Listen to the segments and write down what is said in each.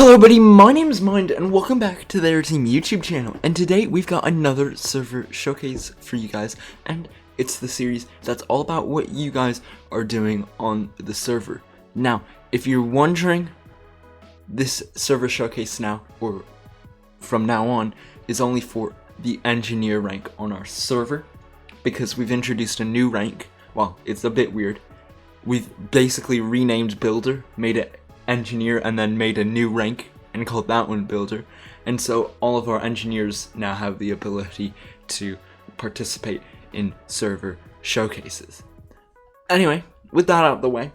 Hello buddy, my name is Mind and welcome back to the Aeroteam YouTube channel, and today we've got another server showcase for you guys, and it's the series that's all about what you guys are doing on the server. Now, if you're wondering, this server showcase now, or from now on, is only for the engineer rank on our server, because we've introduced a new rank. Well, it's a bit weird. We've basically renamed Builder, made it Engineer, and then made a new rank and called that one Builder. And so all of our engineers now have the ability to participate in server showcases. Anyway, with that out of the way,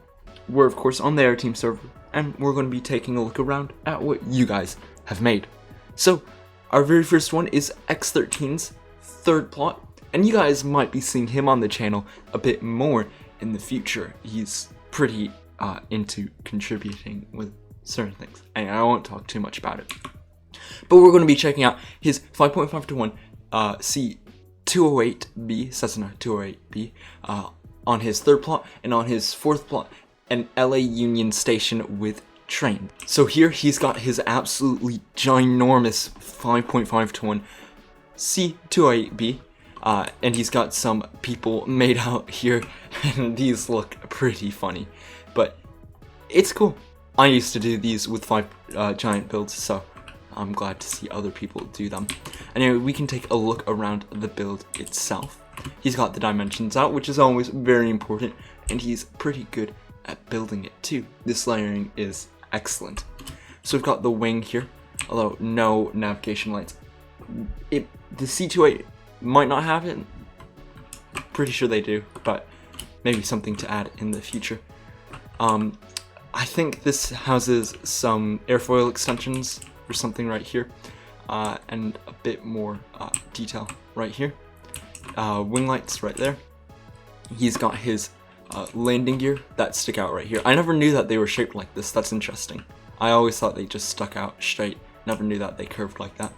we're of course on the Aeroteam server, and we're going to be taking a look around at what you guys have made. So our very first one is X13's third plot, and you guys might be seeing him on the channel a bit more in the future. He's pretty into contributing with certain things, and I won't talk too much about it. But we're going to be checking out his 5.5 to 1 C208B, Cessna 208B, on his third plot, and on his fourth plot, an LA Union Station with train. So here he's got his absolutely ginormous 5.5 to 1 C208B, and he's got some people made out here, and these look pretty funny. But it's cool. I used to do these with 5 giant builds, so I'm glad to see other people do them. Anyway, we can take a look around the build itself. He's got the dimensions out, which is always very important, and he's pretty good at building it too. This layering is excellent. So we've got the wing here, although no navigation lights. The C28 might not have it. Pretty sure they do, but maybe something to add in the future. I think this houses some airfoil extensions or something right here, and a bit more detail right here. Wing lights right there. He's got his landing gear that stick out right here. I never knew that they were shaped like this. That's interesting. I always thought they just stuck out straight. Never knew that they curved like that.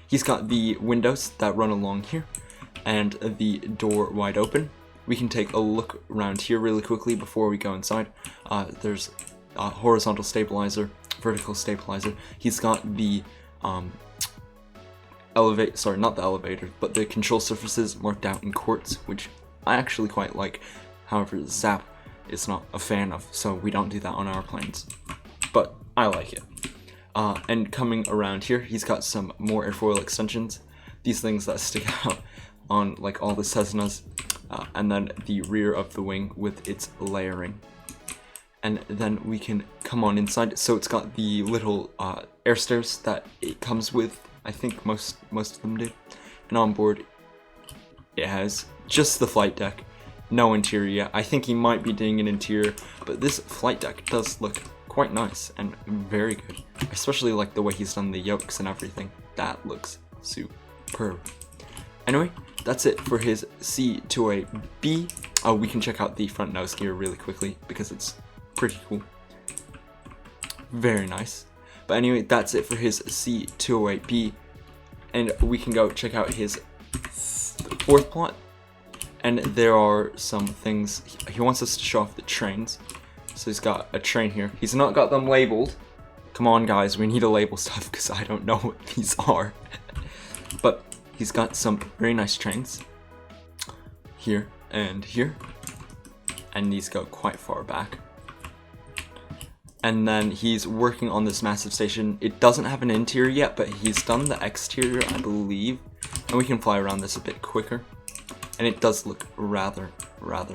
He's got the windows that run along here, and the door wide open. We can take a look around here really quickly before we go inside. There's a horizontal stabilizer, vertical stabilizer. He's got the not the elevator, but the control surfaces marked out in quartz, which I actually quite like. However, Zap is not a fan of, so we don't do that on our planes. But I like it. And coming around here, he's got some more airfoil extensions. These things that stick out on like all the Cessnas. And then the rear of the wing with its layering. And then we can come on inside. So it's got the little air stairs that it comes with. I think most of them do. And on board, it has just the flight deck. No interior. I think he might be doing an interior, but this flight deck does look quite nice and very good. Especially like the way he's done the yokes and everything. That looks superb. Anyway, that's it for his C208B. We can check out the front nose gear really quickly because it's pretty cool. Very nice. But anyway, that's it for his C208B. And we can go check out his fourth plot. And there are some things. He wants us to show off the trains. So he's got a train here. He's not got them labeled. Come on, guys. We need to label stuff because I don't know what these are. But he's got some very nice trains here and here, and these go quite far back. And then he's working on this massive station. It doesn't have an interior yet, but he's done the exterior, I believe, and we can fly around this a bit quicker, and it does look rather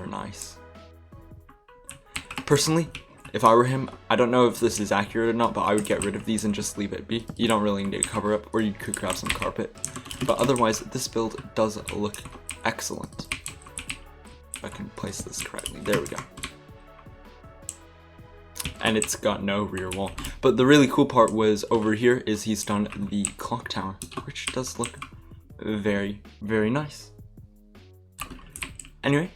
nice. Personally, if I were him, I don't know if this is accurate or not, but I would get rid of these and just leave it be. You don't really need to cover up, or you could grab some carpet. But otherwise, this build does look excellent. If I can place this correctly. There we go. And it's got no rear wall. But the really cool part was over here is he's done the clock tower, which does look very nice. Anyway,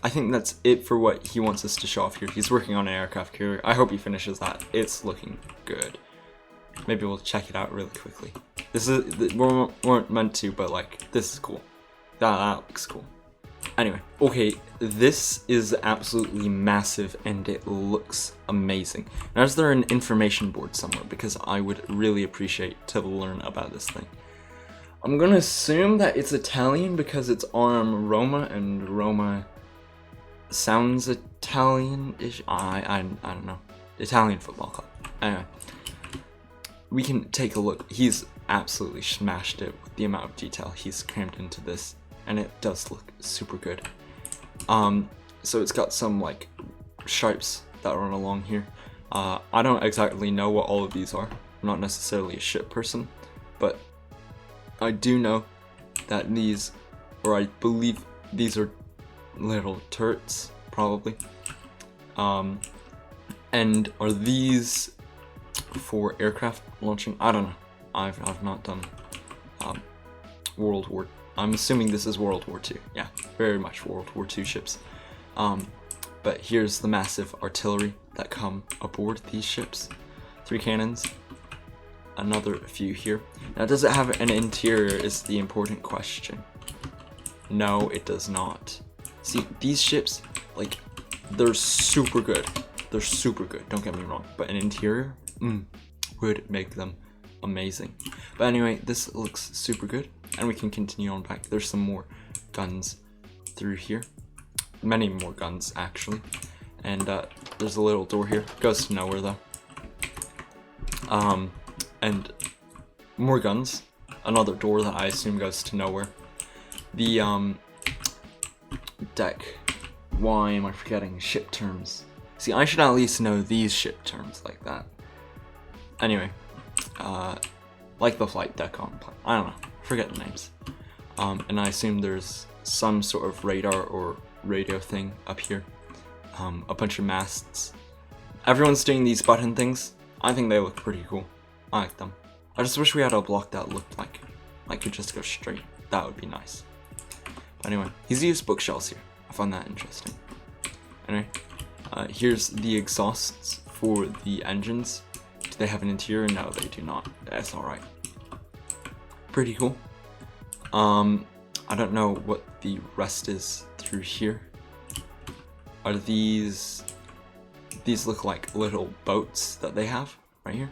I think that's it for what he wants us to show off here. He's working on an aircraft carrier. I hope he finishes that. It's looking good. Maybe we'll check it out really quickly. This is, we weren't meant to, but like, this is cool. That looks cool. Anyway, okay, this is absolutely massive and it looks amazing. Now, is there an information board somewhere? Because I would really appreciate to learn about this thing. I'm gonna assume that it's Italian because it's on Roma, and Roma sounds Italian-ish. I don't know. Italian football club. Anyway, we can take a look. He's absolutely smashed it with the amount of detail he's crammed into this, and it does look super good. So it's got some like stripes that run along here. I don't exactly know what all of these are. I'm not necessarily a ship person, but I do know that these, or I believe these are little turrets, probably. And are these for aircraft launching? I don't know. I've not done World War. I'm assuming this is World War II. Yeah, very much World War II ships. But here's the massive artillery that come aboard these ships. 3 cannons. Another few here. Now, does it have an interior is the important question. No, it does not. See, these ships, like, they're super good. They're super good, don't get me wrong. But an interior, would make them amazing. But anyway, this looks super good. And we can continue on back. There's some more guns through here. Many more guns, actually. And there's a little door here. Goes to nowhere, though. And more guns. Another door that I assume goes to nowhere. The deck. Why am I forgetting ship terms? See, I should at least know these ship terms like that. Anyway, like the flight deck on plane. I don't know. Forget the names. And I assume there's some sort of radar or radio thing up here. A bunch of masts. Everyone's doing these button things. I think they look pretty cool. I like them. I just wish we had a block that looked like could just go straight. That would be nice. But anyway, he's used bookshelves here. I found that interesting. Anyway, here's the exhausts for the engines. Do they have an interior? No, they do not. That's alright. Pretty cool. I don't know what the rest is through here. Are these look like little boats that they have right here.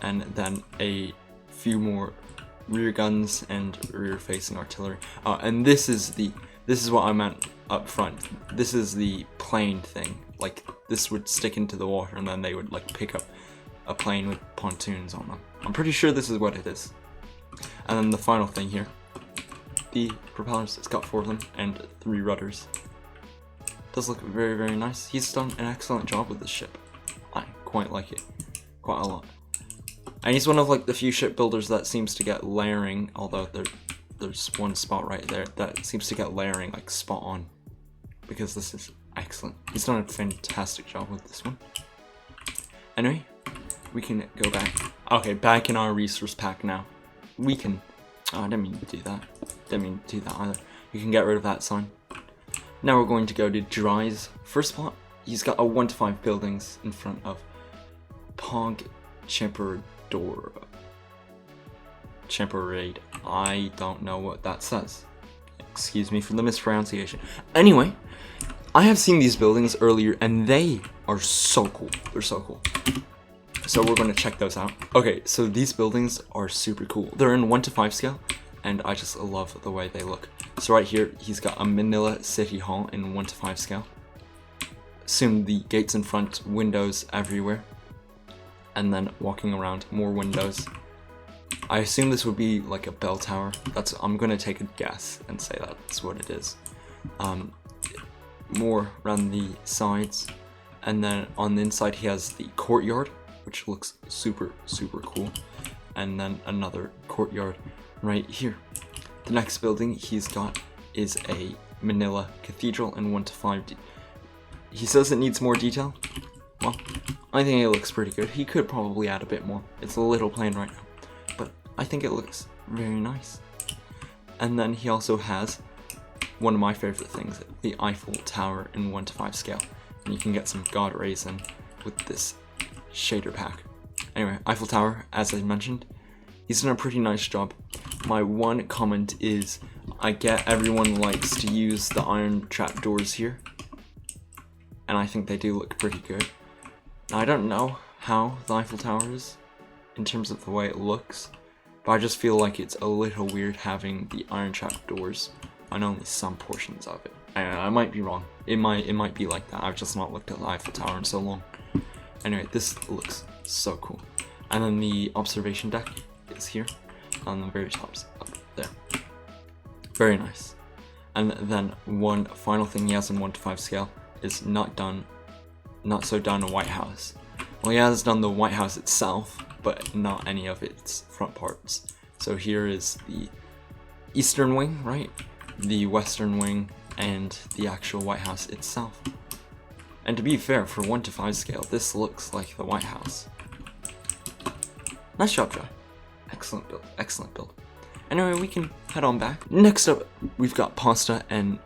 And then a few more rear guns and rear facing artillery. And this is what I meant up front. This is the plane thing. Like, this would stick into the water and then they would like pick up a plane with pontoons on them. I'm pretty sure this is what it is. And then the final thing here, the propellers. It's got 4 of them and 3 rudders. Does look very, very nice. He's done an excellent job with this ship. I quite like it, quite a lot. And he's one of like the few shipbuilders that seems to get layering, although there's one spot right there that seems to get layering like spot on, because this is excellent. He's done a fantastic job with this one. Anyway, we can go back. Okay, back in our resource pack now. We can, oh, I didn't mean to do that. Didn't mean to do that either. You can get rid of that sign. Now we're going to go to Dry's first plot. He's got a 1 to 5 buildings in front of Pog Champerade. I don't know what that says. Excuse me for the mispronunciation. Anyway, I have seen these buildings earlier and they are so cool. They're so cool. So we're going to check those out. Okay, so these buildings are super cool. They're in 1 to 5 scale and I just love the way they look. So right here, he's got a Manila City Hall in 1 to 5 scale. Assume the gates in front, windows everywhere. And then walking around, more windows. I assume this would be like a bell tower. I'm gonna take a guess and say that's what it is. More around the sides. And then on the inside he has the courtyard, which looks super, super cool. And then another courtyard right here. The next building he's got is a Manila Cathedral in 1 to 5. He says it needs more detail. Well, I think it looks pretty good. He could probably add a bit more. It's a little plain right now, but I think it looks very nice. And then he also has one of my favorite things, the Eiffel Tower in 1 to 5 scale. And you can get some God rays in with this shader pack. Anyway, Eiffel Tower, as I mentioned, he's done a pretty nice job. My one comment is, I get everyone likes to use the iron trapdoors here, and I think they do look pretty good. Now, I don't know how the Eiffel Tower is in terms of the way it looks, but I just feel like it's a little weird having the iron trapdoors on only some portions of it. I might be wrong. It might be like that. I've just not looked at the Eiffel Tower in so long. Anyway, this looks so cool. And then the observation deck is here on the very top up there. Very nice. And then one final thing he has in 1 to 5 scale is not so done a White House. Well, he has done the White House itself, but not any of its front parts. So here is the eastern wing, right? The western wing, and the actual White House itself. And to be fair, for 1 to 5 scale, this looks like the White House. Nice job, Joe. Excellent build, excellent build. Anyway, we can head on back. Next up, we've got Pasta and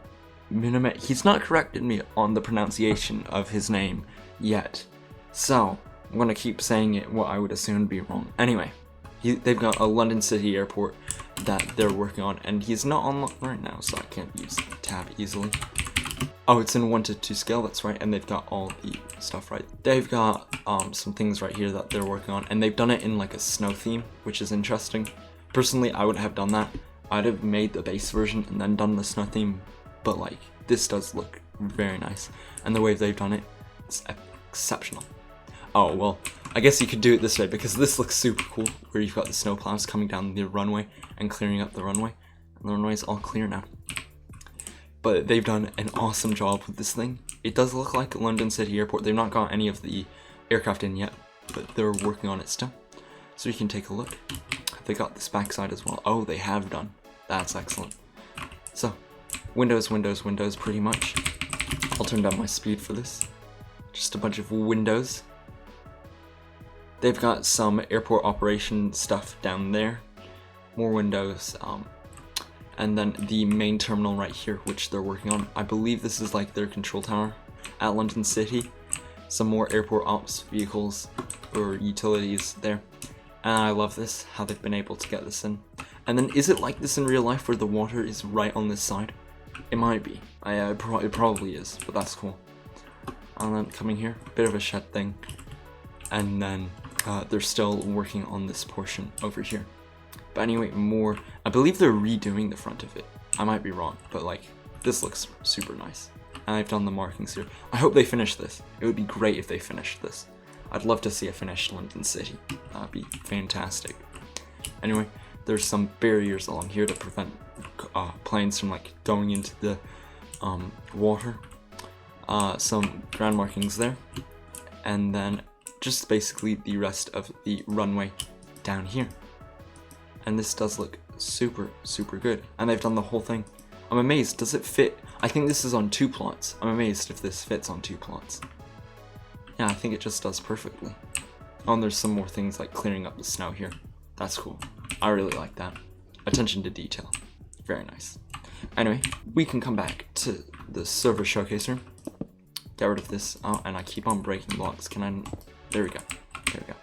Minimet. He's not corrected me on the pronunciation of his name yet, so I'm gonna keep saying it what I would assume would be wrong. Anyway, they've got a London City airport that they're working on, and he's not on right now, so I can't use the tab easily. Oh, it's in 1 to 2 scale, that's right, and they've got all the stuff right. They've got some things right here that they're working on, and they've done it in like a snow theme, which is interesting. Personally, I wouldn't have done that. I'd have made the base version and then done the snow theme, but like, this does look very nice, and the way they've done it, it's exceptional. Oh, well, I guess you could do it this way, because this looks super cool, where you've got the snowplows coming down the runway and clearing up the runway, and the runway is all clear now. But they've done an awesome job with this thing. It does look like London City Airport. They've not got any of the aircraft in yet, but they're working on it still. So you can take a look. They got this backside as well. Oh, they have done. That's excellent. So, windows, windows, windows, pretty much. I'll turn down my speed for this. Just a bunch of windows. They've got some airport operation stuff down there. More windows. And then the main terminal right here, which they're working on. I believe this is like their control tower at London City. Some more airport ops vehicles or utilities there. And I love this, how they've been able to get this in. And then is it like this in real life where the water is right on this side? It might be. It probably is, but that's cool. And then coming here, bit of a shed thing. And then they're still working on this portion over here. But anyway, more. I believe they're redoing the front of it. I might be wrong, but like, this looks super nice. And I've done the markings here. I hope they finish this. It would be great if they finished this. I'd love to see a finished London City. That'd be fantastic. Anyway, there's some barriers along here to prevent planes from like going into the water. Some ground markings there. And then just basically the rest of the runway down here. And this does look super, super good. And they've done the whole thing. I'm amazed. Does it fit? I think this is on 2 plots. I'm amazed if this fits on 2 plots. Yeah, I think it just does perfectly. Oh, and there's some more things like clearing up the snow here. That's cool. I really like that. Attention to detail. Very nice. Anyway, we can come back to the server showcase room. Get rid of this. Oh, and I keep on breaking blocks. Can I? There we go. There we go.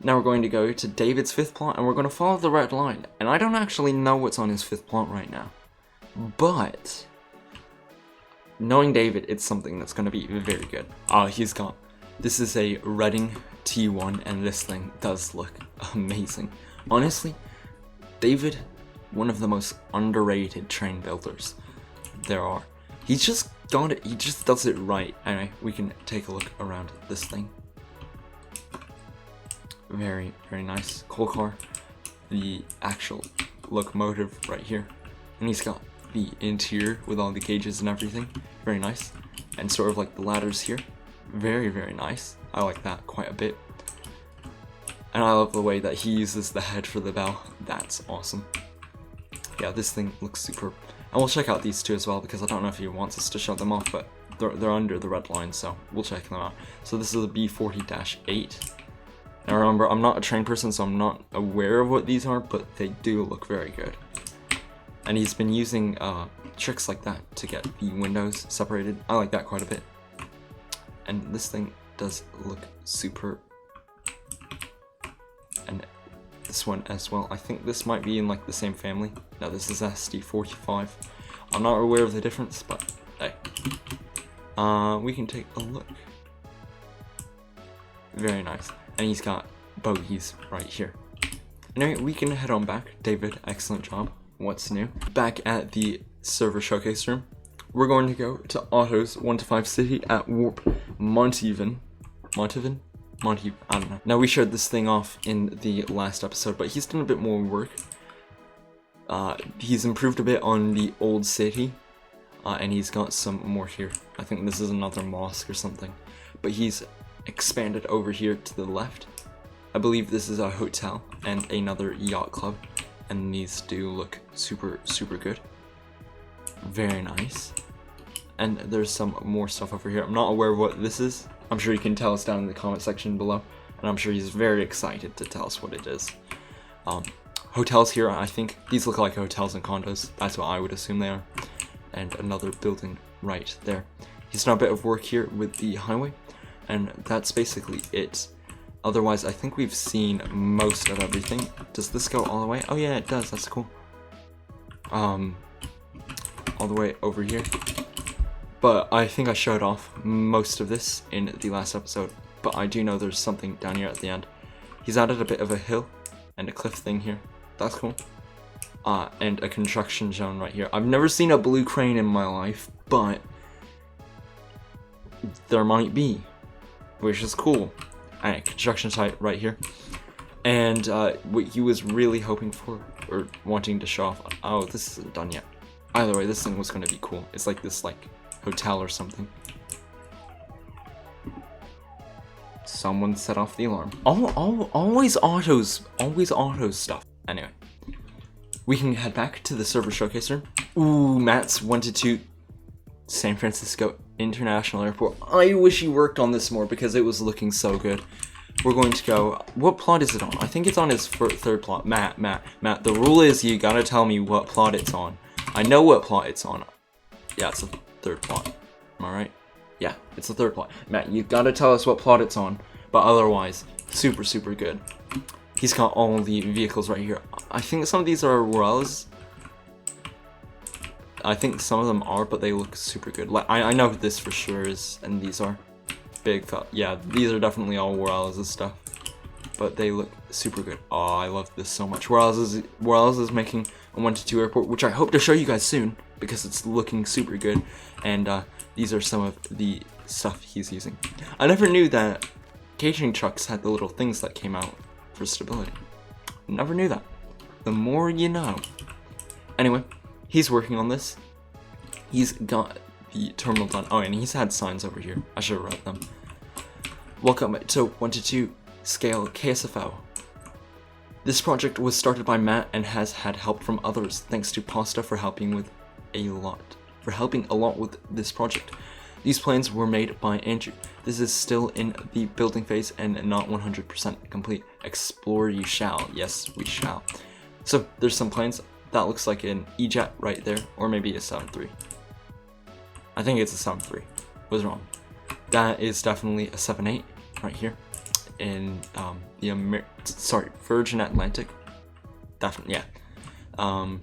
Now we're going to go to David's 5th plot, and we're going to follow the red line. And I don't actually know what's on his 5th plot right now. But, knowing David, it's something that's going to be very good. He's got, this is a Reading T1, and this thing does look amazing. Honestly, David, one of the most underrated train builders there are. He's just got it, he just does it right. Anyway, we can take a look around this thing. Very, very nice. Coal car, the actual locomotive right here. And he's got the interior with all the cages and everything. Very nice. And sort of like the ladders here. Very, very nice. I like that quite a bit. And I love the way that he uses the head for the bell. That's awesome. Yeah, this thing looks superb. And we'll check out these two as well, because I don't know if he wants us to show them off, but they're under the red line, so we'll check them out. So this is a B40-8. Now remember, I'm not a train person, so I'm not aware of what these are, but they do look very good. And he's been using tricks like that to get the windows separated. I like that quite a bit. And this thing does look super. And this one as well. I think this might be in like the same family. No, this is SD45. I'm not aware of the difference, but hey. We can take a look. Very nice. And he's got bogies right here. Anyway, we can head on back. David, excellent job. What's new? Back at the server showcase room. We're going to go to Otto's 1 to 5 city at Warp Montevid. Montevid, I don't know. Now, we showed this thing off in the last episode, but he's done a bit more work. He's improved a bit on the old city, and he's got some more here. I think this is another mosque or something, but he's expanded over here to the left. I believe this is a hotel and another yacht club, and these do look super good. Very nice. And there's some more stuff over here. I'm not aware of what this is. I'm sure you can tell us down in the comment section below, and I'm sure he's very excited to tell us what it is. Hotels here, I think these look like hotels and condos. That's what I would assume they are. And another building right there. He's done a bit of work here with the highway, and that's basically it. Otherwise, I think we've seen most of everything. Does this go all the way? Oh yeah, it does. That's cool. All the way over here. But I think I showed off most of this in the last episode. But I do know there's something down here at the end. He's added a bit of a hill and a cliff thing here. That's cool. And a construction zone right here. I've never seen a blue crane in my life, but there might be, which is cool. Alright, construction site right here. And what he was really hoping for, or wanting to show off. Oh, this isn't done yet. Either way, this thing was going to be cool. It's like this, like, hotel or something. Someone set off the alarm. Always autos stuff. Anyway, we can head back to the server showcase room. Ooh, Matt's 1 to 2 San Francisco International Airport. I wish you worked on this more because it was looking so good. We're going to go. What plot is it on? I think it's on his third plot. Matt. The rule is you gotta tell me what plot it's on. I know what plot it's on. Yeah, it's the third plot. Am I right? Yeah, it's the third plot. Matt, you gotta tell us what plot it's on. But otherwise, super good. He's got all the vehicles right here. I think some of these are Wells. I think some of them are, but they look super good. Like I know this for sure is, and these are big. Yeah, these are definitely all Wells' stuff, but they look super good. Oh, I love this so much. Wells is making a 1 to 2 airport, which I hope to show you guys soon because it's looking super good. And these are some of the stuff he's using. I never knew that catering trucks had the little things that came out for stability. Never knew that. The more you know. Anyway. He's working on this. He's got the terminal done. Oh, and he's had signs over here. I should have read them. Welcome to 1 to 2 scale KSFO. This project was started by Matt and has had help from others. Thanks to Pasta for helping a lot with this project. These plans were made by Andrew. This is still in the building phase and not 100% complete. Explore you shall. Yes, we shall. So there's some plans. That looks like an E-Jet right there, or maybe a 7-3. I think it's a 7-3. Was wrong. That is definitely a 7-8 right here in the Virgin Atlantic. Definitely, yeah.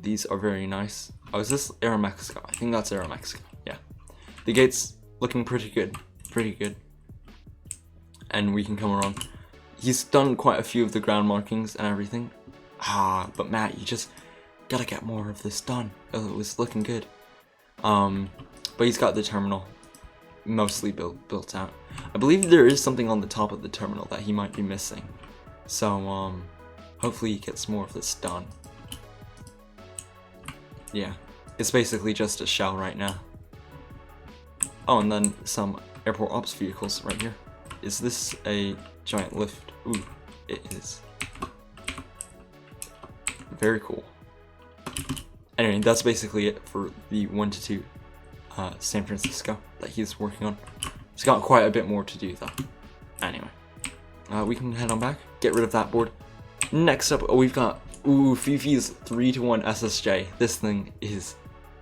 These are very nice. Oh, is this Aeromexico? I think that's Aeromexico. Yeah. The gate's looking pretty good. And we can come around. He's done quite a few of the ground markings and everything. But Matt, you just gotta get more of this done. Oh, it was looking good. But he's got the terminal mostly built out. I believe there is something on the top of the terminal that he might be missing. So, hopefully he gets more of this done. Yeah, it's basically just a shell right now. Oh, and then some airport ops vehicles right here. Is this a giant lift? Ooh, it is. Very cool. Anyway, that's basically it for the 1 to 2 San Francisco that he's working on. He's got quite a bit more to do though. Anyway, we can head on back, get rid of that board. Next up, we've got Fifi's 3-to-1 SSJ. This thing is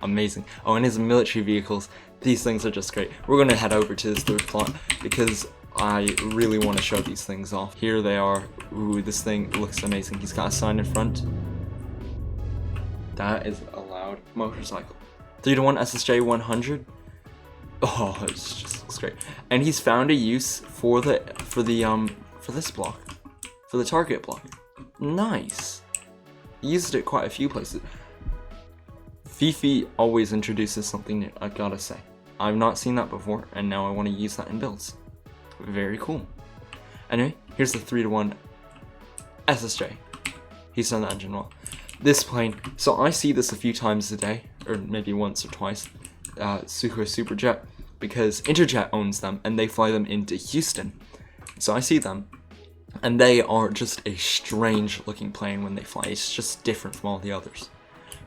amazing. Oh, and his military vehicles. These things are just great. We're gonna head over to his third plot because I really want to show these things off. Here they are. Ooh, this thing looks amazing. He's got a sign in front. That is a loud motorcycle. 3-to-1 SSJ 100. Oh, it just looks great. And he's found a use for this block, for the target block. Nice. He used it quite a few places. Fifi always introduces something new, I gotta say. I've not seen that before, and now I want to use that in builds. Very cool. Anyway, here's the 3-to-1 SSJ. He's done the engine well. This plane, so I see this a few times a day, or maybe once or twice, Sukhoi Superjet, because Interjet owns them, and they fly them into Houston. So I see them, and they are just a strange looking plane when they fly. It's just different from all the others.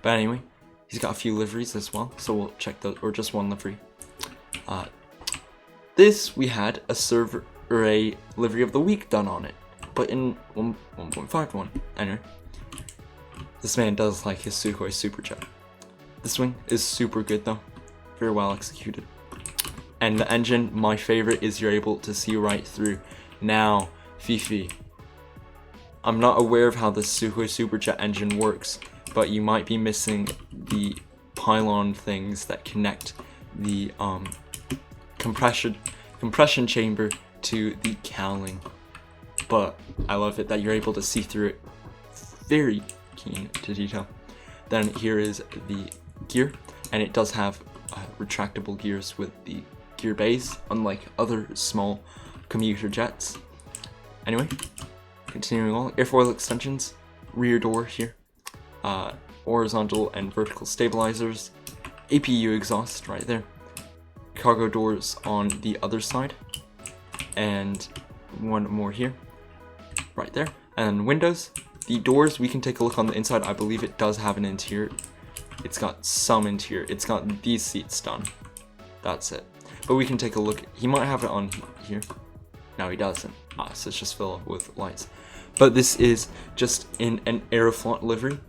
But anyway, he's got a few liveries as well, so we'll check those, or just one livery. This, we had a server, or a livery of the week done on it, but in 1.51. Anyway, this man does like his Sukhoi Superjet. This wing is super good though, very well executed. And the engine, my favorite, is you're able to see right through. Now, Fifi, I'm not aware of how the Sukhoi Superjet engine works, but you might be missing the pylon things that connect the compression chamber to the cowling. But I love it that you're able to see through it. Very keen to detail. Then here is the gear, and it does have retractable gears with the gear bays, unlike other small commuter jets. Anyway, continuing on, airfoil extensions, rear door here, horizontal and vertical stabilizers, APU exhaust right there, cargo doors on the other side, and one more here, right there, and windows. The doors, we can take a look on the inside. I believe it does have an interior. It's got some interior. It's got these seats done. That's it. But we can take a look. He might have it on here. No, he doesn't. So it's just filled up with lights. But this is just in an Aeroflot livery.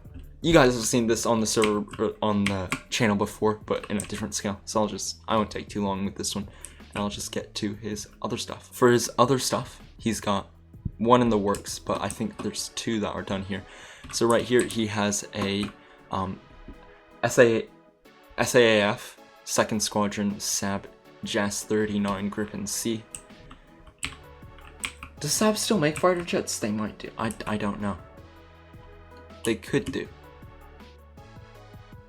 You guys have seen this on the server, on the channel before, but in a different scale. So I won't take too long with this one, and I'll just get to his other stuff. For his other stuff, he's got one in the works, but I think there's two that are done here. So right here, he has a SAAF 2nd Squadron SAB JAS 39 Gripen C. Does SAB still make fighter jets? They might do. I don't know. They could do.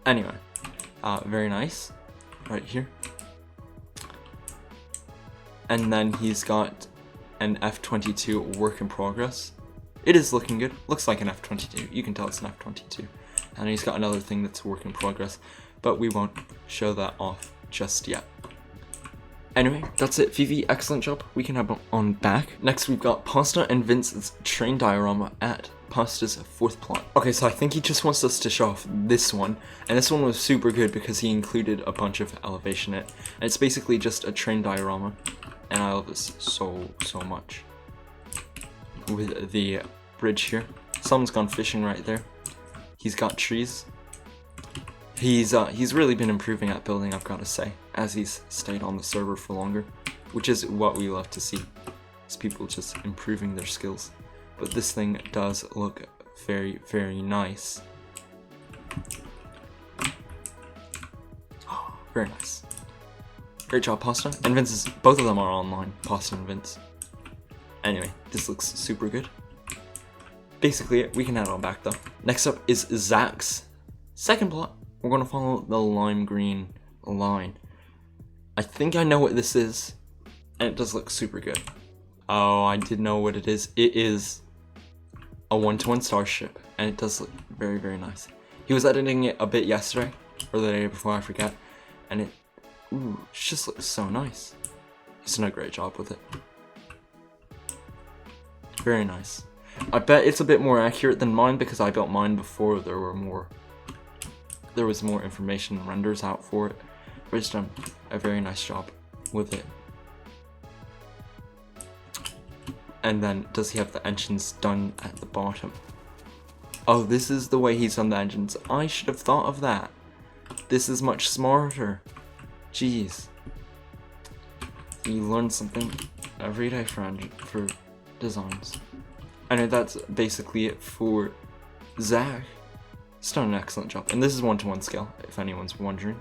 Anyway, very nice. Right here. And then he's got an F-22 work in progress. It is looking good. Looks like an F-22. You can tell it's an F-22. And he's got another thing that's a work in progress, but we won't show that off just yet. Anyway, that's it. Fifi, excellent job. We can have him on back. Next, we've got Pasta and Vince's train diorama at Pasta's 4th plot. Okay, so I think he just wants us to show off this one, and this one was super good because he included a bunch of elevation in it, and it's basically just a train diorama. And I love this so much. With the bridge here. Someone's gone fishing right there. He's got trees. He's really been improving at building, I've got to say, as he's stayed on the server for longer, which is what we love to see. Is people just improving their skills. But this thing does look very nice. Oh, very nice. Great job, Pasta. And Vince's, both of them are online, Pasta and Vince. Anyway, this looks super good. Basically, we can head on back though. Next up is Zach's 2nd plot. We're going to follow the lime green line. I think I know what this is, and it does look super good. Oh, I did know what it is. It is a 1-to-1 Starship, and it does look very nice. He was editing it a bit yesterday, or the day before, I forget, and it just looks so nice. He's done a great job with it. Very nice. I bet it's a bit more accurate than mine because I built mine before there was more information and renders out for it. But he's done a very nice job with it. And then, does he have the engines done at the bottom? Oh, this is the way he's done the engines. I should have thought of that. This is much smarter. Jeez. You learned something everyday friend for designs. I know that's basically it for Zach. He's done an excellent job, and this is 1:1 scale, if anyone's wondering.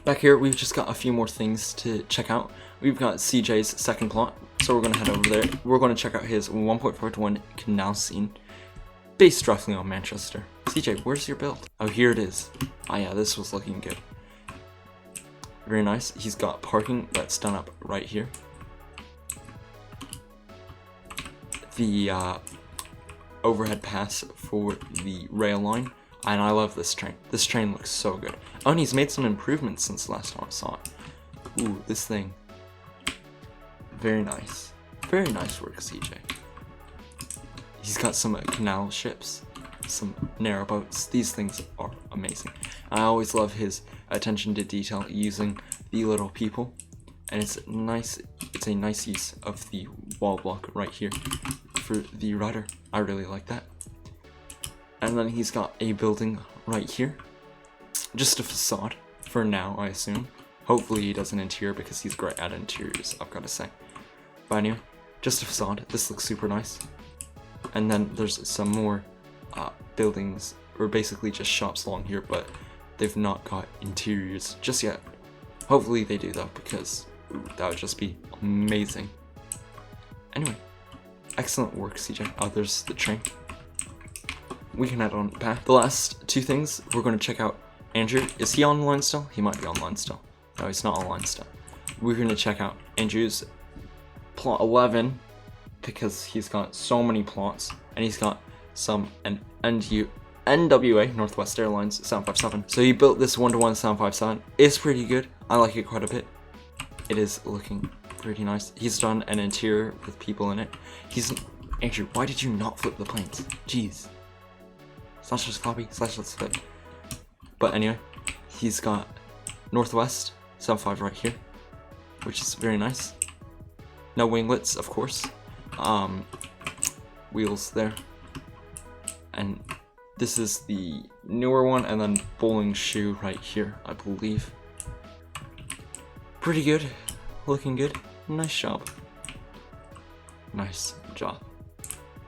Back here, we've just got a few more things to check out. We've got CJ's second plot, so we're going to head over there. We're going to check out his 1.4:1 canal scene, based roughly on Manchester. CJ, where's your build? Oh, here it is. Oh yeah, this was looking good. Very nice. He's got parking that's done up right here. The overhead pass for the rail line. And I love this train. This train looks so good. Oh, and he's made some improvements since the last time I saw it. Ooh, this thing. Very nice. Very nice work, CJ. He's got some canal ships, some narrow boats. These things are amazing. I always love his attention to detail using the little people. And it's nice. It's a nice use of the wall block right here for the rudder. I really like that. And then he's got a building right here. Just a facade for now, I assume. Hopefully he does an interior because he's great at interiors, I've got to say. But anyway, just a facade. This looks super nice. And then there's some more buildings, or basically just shops along here, but they've not got interiors just yet. Hopefully they do though, because that would just be amazing. Anyway, excellent work, CJ. Oh, there's the train. We can head on back. The last two things, we're going to check out Andrew. Is he online still? He might be online still. No, he's not online still. We're going to check out Andrew's plot 11 because he's got so many plots, and he's got some NWA, Northwest Airlines 757. So he built this 1:1 757. It's pretty good. I like it quite a bit. It is looking pretty nice. He's done an interior with people in it. Andrew, why did you not flip the planes? Jeez. Slash just copy, slash let's flip. But anyway, he's got Northwest 75 right here, which is very nice. No winglets, of course. Wheels there. And this is the newer one, and then bowling shoe right here, I believe. Pretty good. Looking good. Nice job. Nice job.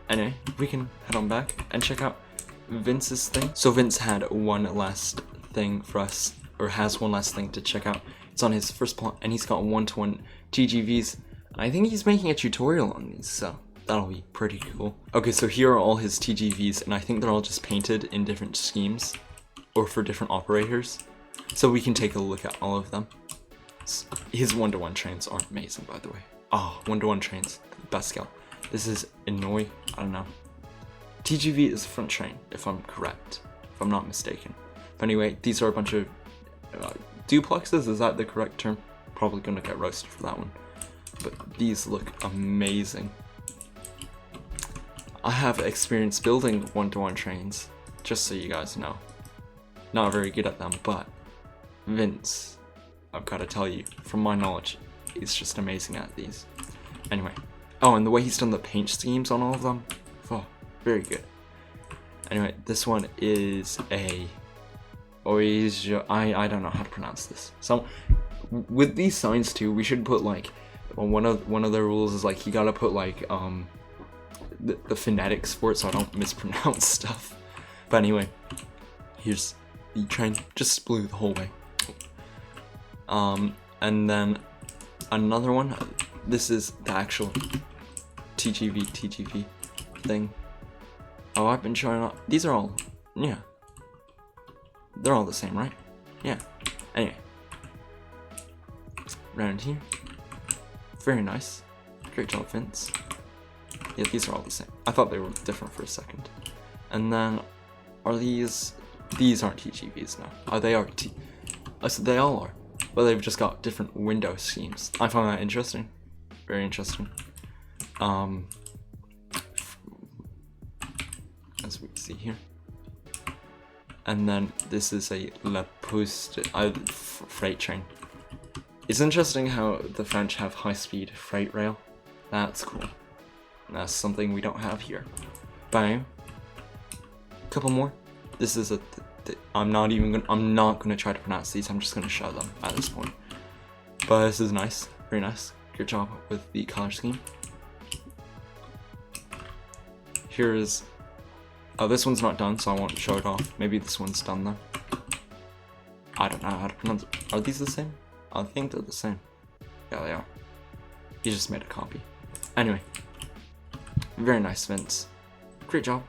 Anyway, we can head on back and check out Vince's thing. So Vince had one last thing for us, or has one last thing to check out. It's on his first plot, and he's got 1:1 TGVs. I think he's making a tutorial on these, so that'll be pretty cool. Okay, so here are all his TGVs, and I think they're all just painted in different schemes, or for different operators. So we can take a look at all of them. His 1:1 trains are amazing, by the way. Oh, 1:1 trains, best scale. This is Inouye, I don't know. TGV is front train, if I'm correct, if I'm not mistaken. But anyway, these are a bunch of duplexes, is that the correct term? Probably gonna get roasted for that one. But these look amazing. I have experience building 1:1 trains, just so you guys know. Not very good at them, but Vince, I've gotta tell you, from my knowledge, he's just amazing at these. Anyway, oh, and the way he's done the paint schemes on all of them, oh, very good. Anyway, this one is a I don't know how to pronounce this. So with these signs too, we should put like one of the rules is like you gotta put like the phonetics for it so I don't mispronounce stuff. But anyway, here's the train, just blue the whole way. And then another one. This is the actual TGV thing. Oh, I've been showing up. These are all, yeah. They're all the same, right? Yeah. Anyway. Around here. Very nice. Great job, Vince. Yeah, these are all the same. I thought they were different for a second. And then, are these aren't TGVs now. Oh, they are I said they all are. But they've just got different window schemes. I find that interesting. Very interesting. As we see here. And then this is a La Poste freight train. It's interesting how the French have high-speed freight rail. That's cool. That's something we don't have here. Bam. Couple more. This is I'm not gonna try to pronounce these. I'm just gonna show them at this point. But this is nice. Very nice. Good job with the color scheme. Here is... Oh, this one's not done, so I won't show it off. Maybe this one's done though. I don't know how to pronounce it. Are these the same? I think they're the same. Yeah, they are. He just made a copy. Anyway. Very nice, Vince. Great job.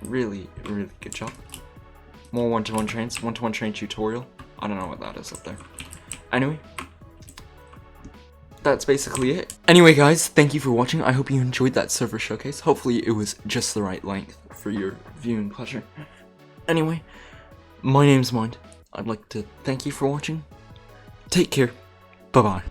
Really, really good job. More one-to-one trains. One-to-one train tutorial. I don't know what that is up there. Anyway. That's basically it. Anyway, guys, thank you for watching. I hope you enjoyed that server showcase. Hopefully it was just the right length for your viewing pleasure. Anyway, my name's Mind. I'd like to thank you for watching. Take care. Bye-bye.